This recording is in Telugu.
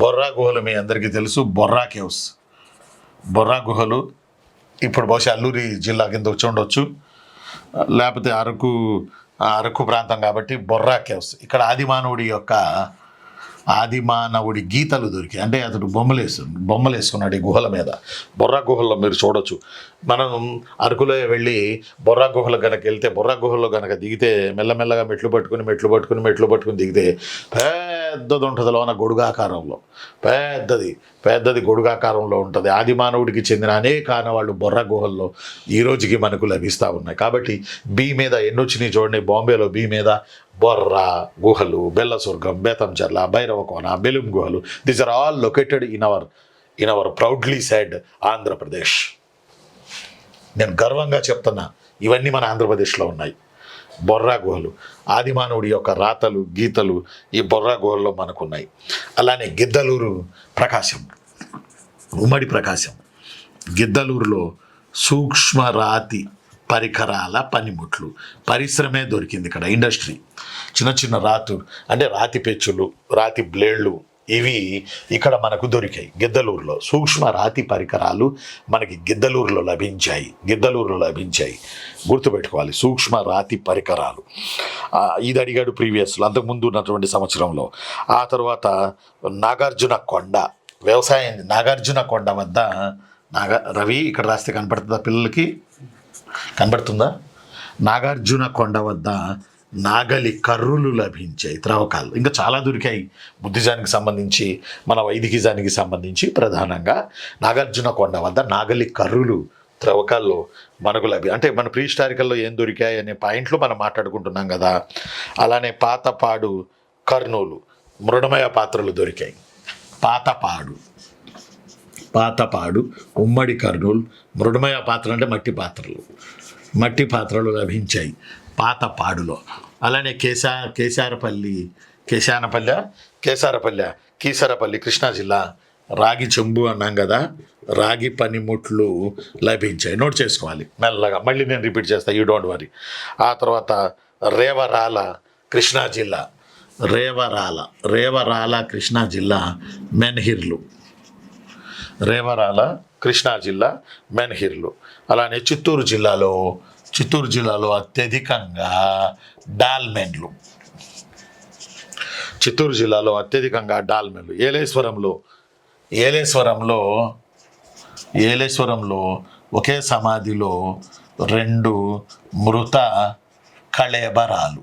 బొర్రా గుహలు మీ అందరికీ తెలుసు. బొర్రా కేవ్స్, బొర్రా గుహలు ఇప్పుడు బహుశా అల్లూరి జిల్లా కింద వచ్చి ఉండొచ్చు, లేకపోతే అరకు ప్రాంతం కాబట్టి బొర్రా కేవ్స్. ఇక్కడ ఆదిమానవుడి గీతలు దొరికి, అంటే అతడు బొమ్మలు వేసుకున్నాడు ఈ గుహల మీద. బొర్రా గుహల్లో మీరు చూడొచ్చు. మనం అరకులో వెళ్ళి బొర్రా గుహలు కనుక వెళ్తే, బొర్రా గుహల్లో కనుక దిగితే మెల్లమెల్లగా మెట్లు పట్టుకుని దిగితే పెద్దది ఉంటుంది, లోన గొడుగాకారంలో పెద్దది గొడుగాకారంలో ఉంటుంది. ఆదిమానవుడికి చెందిన అనేక ఆనవాళ్ళు బొర్రా గుహల్లో ఈ రోజుకి మనకు లభిస్తూ ఉన్నాయి. కాబట్టి బి మీద ఎన్నొచ్చినాయి చూడండి. బాంబేలో బి మీద బొర్రా గుహలు, బెల్లస్వర్గం, బేతంచెర్ల, భైరవకోన, బెలుం గుహలు. These are all located in our proudly said Andhra Pradesh. నేను గర్వంగా చెప్తున్నా, ఇవన్నీ మన ఆంధ్రప్రదేశ్లో ఉన్నాయి. బొర్రా గుహలు, ఆదిమానవుడి యొక్క రాతలు గీతలు ఈ బొర్రా గుహల్లో మనకున్నాయి. అలానే గిద్దలూరు, ప్రకాశం, ఉమ్మడి ప్రకాశం. గిద్దలూరులో సూక్ష్మ రాతి పరికరాల పనిముట్లు పరిశ్రమే దొరికింది. ఇక్కడ ఇండస్ట్రీ, చిన్న అంటే రాతి పెచ్చులు, రాతి బ్లేడ్లు, ఇవి ఇక్కడ మనకు దొరికాయి. గిద్దలూరులో సూక్ష్మ రాతి పరికరాలు మనకి గిద్దలూరులో లభించాయి. గుర్తుపెట్టుకోవాలి, సూక్ష్మ రాతి పరికరాలు. ఇది అడిగాడు ప్రీవియస్లో, అంతకుముందు ఉన్నటువంటి సంవత్సరంలో. ఆ తర్వాత నాగార్జున కొండ వ్యవసాయం. నాగార్జున కొండ వద్ద రవి ఇక్కడ రాస్తే కనపడుతుందా పిల్లలకి? కనబడుతుందా? నాగార్జున కొండ వద్ద నాగలి కర్రులు లభించాయి, త్రవ్వకాలు. ఇంకా చాలా దొరికాయి. బుద్ధిజానికి సంబంధించి, మన వైదికిజానికి సంబంధించి ప్రధానంగా నాగార్జున కొండ వద్ద నాగలి కర్రులు త్రవ్వకాల్లో మనకు అంటే మన ప్రీ హిస్టారికల్లో ఏం దొరికాయి అనే పాయింట్లు మనం మాట్లాడుకుంటున్నాం కదా. అలానే పాతపాడు, కర్నూలు మృణమయ పాత్రలు దొరికాయి. పాతపాడు, ఉమ్మడి కర్నూలు. మృణమయ పాత్ర అంటే మట్టి పాత్రలు లభించాయి పాతపాడులో. అలానే కీసరపల్లి కృష్ణా జిల్లా. రాగి చెంబు అన్నాం కదా, రాగి పనిముట్లు లభించాయి. నోట్ చేసుకోవాలి మెల్లగా, మళ్ళీ నేను రిపీట్ చేస్తాను, యూ డోంట్ వరీ. ఆ తర్వాత రేవరాల, కృష్ణా జిల్లా. రేవరాల కృష్ణా జిల్లా మెన్హిర్లు. అలానే చిత్తూరు జిల్లాలో అత్యధికంగా డాల్మెన్లు. ఏలేశ్వరంలో ఒకే సమాధిలో 2 మృత కళేబరాలు.